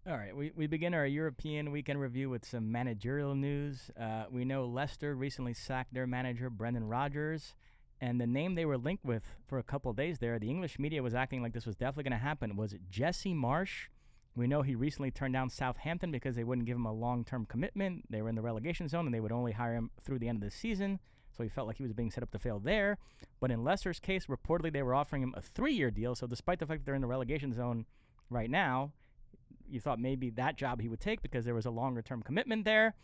All right, we begin our European weekend review with some managerial news. We know Leicester recently sacked their manager, Brendan Rodgers, and the name they were linked with for a couple of days there, the English media was acting like this was definitely going to happen, was Jesse Marsch. We know he recently turned down Southampton because they wouldn't give him a long-term commitment. They were in the relegation zone, and they would only hire him through the end of the season, so he felt like he was being set up to fail there. But in Leicester's case, reportedly they were offering him a 3-year deal, so despite the fact that they're in the relegation zone right now, you thought maybe that job he would take because there was a longer-term commitment there.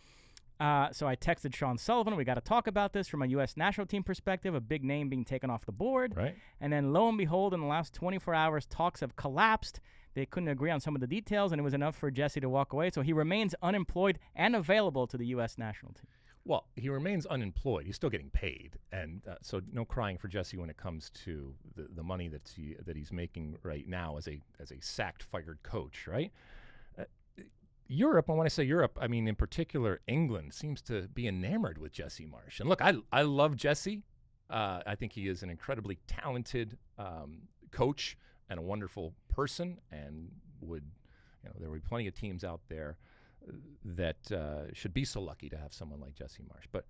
So I texted Sean Sullivan. We got to talk about this from a U.S. national team perspective, a big name being taken off the board. Right. And then lo and behold, in the last 24 hours, talks have collapsed. They couldn't agree on some of the details, and it was enough for Jesse to walk away. So he remains unemployed and available to the U.S. national team. Well, he remains unemployed. He's still getting paid, and so no crying for Jesse when it comes to the money that he's making right now as a sacked, fired coach, right? Europe, and when I say Europe, I mean in particular England, seems to be enamored with Jesse Marsch. And look, I love Jesse. I think he is an incredibly talented coach and a wonderful person, and there would be plenty of teams out there that should be so lucky to have someone like Jesse Marsch. But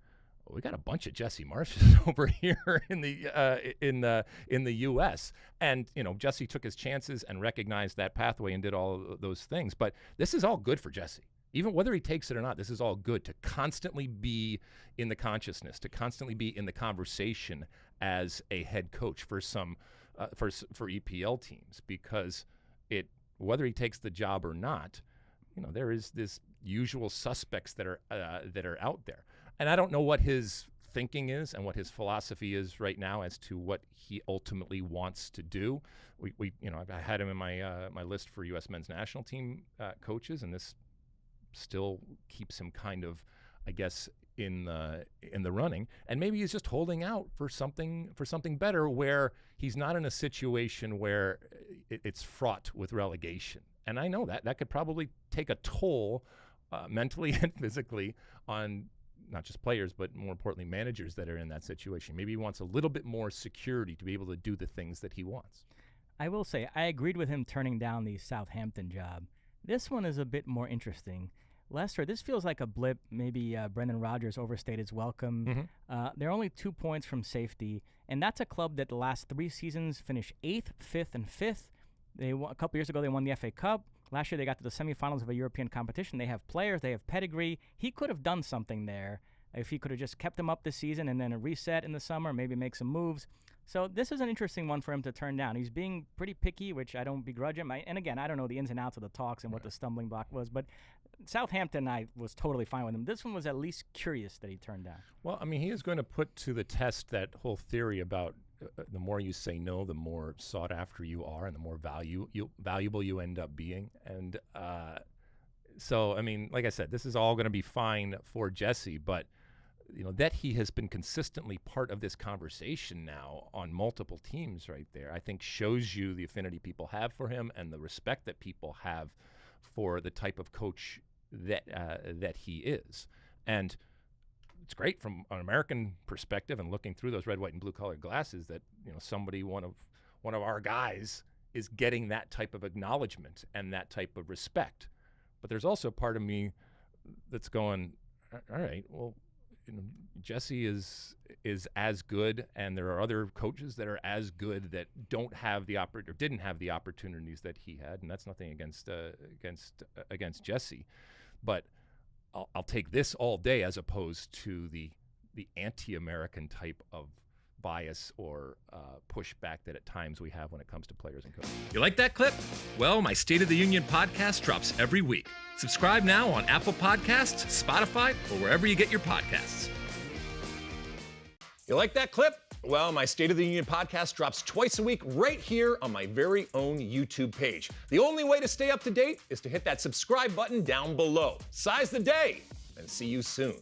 we got a bunch of Jesse Marsches over here in the U.S. And Jesse took his chances and recognized that pathway and did all those things. But this is all good for Jesse. Even whether he takes it or not, this is all good to constantly be in the consciousness, to constantly be in the conversation as a head coach for some for EPL teams, because whether he takes the job or not, there is this usual suspects that are out there. And I don't know what his thinking is and what his philosophy is right now as to what he ultimately wants to do. I had him in my list for U.S. men's national team coaches, and this still keeps him kind of, I guess, in the running. And maybe he's just holding out for something better, where he's not in a situation where it's fraught with relegation. And I know that could probably take a toll mentally and physically on not just players, but more importantly, managers that are in that situation. Maybe he wants a little bit more security to be able to do the things that he wants. I will say, I agreed with him turning down the Southampton job. This one is a bit more interesting. Leicester, this feels like a blip. Maybe Brendan Rodgers overstayed his welcome. Mm-hmm. They're only 2 points from safety, and that's a club that the last 3 seasons finished 8th, 5th, and 5th. A couple years ago, they won the FA Cup. Last year, they got to the semifinals of a European competition. They have players. They have pedigree. He could have done something there if he could have just kept them up this season and then a reset in the summer, maybe make some moves. So this is an interesting one for him to turn down. He's being pretty picky, which I don't begrudge him. And again, I don't know the ins and outs of the talks and what the stumbling block was, but Southampton, I was totally fine with him. This one was at least curious that he turned down. Well, I mean, he is going to put to the test that whole theory about the more you say no, the more sought after you are, and the more valuable you end up being. And so, I mean, like I said, this is all going to be fine for Jesse, but that he has been consistently part of this conversation now on multiple teams right there, I think shows you the affinity people have for him and the respect that people have for the type of coach that he is. And it's great from an American perspective and looking through those red, white, and blue colored glasses that somebody, one of our guys, is getting that type of acknowledgement and that type of respect. But there's also part of me that's going, all right, well, Jesse is as good, and there are other coaches that are as good that didn't have the opportunities that he had, and that's nothing against Jesse, but I'll take this all day as opposed to the anti-American type of bias or pushback that at times we have when it comes to players and coaches. You like that clip? Well, my State of the Union podcast drops every week. Subscribe now on Apple Podcasts, Spotify, or wherever you get your podcasts. You like that clip? Well, my State of the Union podcast drops twice a week right here on my very own YouTube page. The only way to stay up to date is to hit that subscribe button down below. Size the day, and see you soon.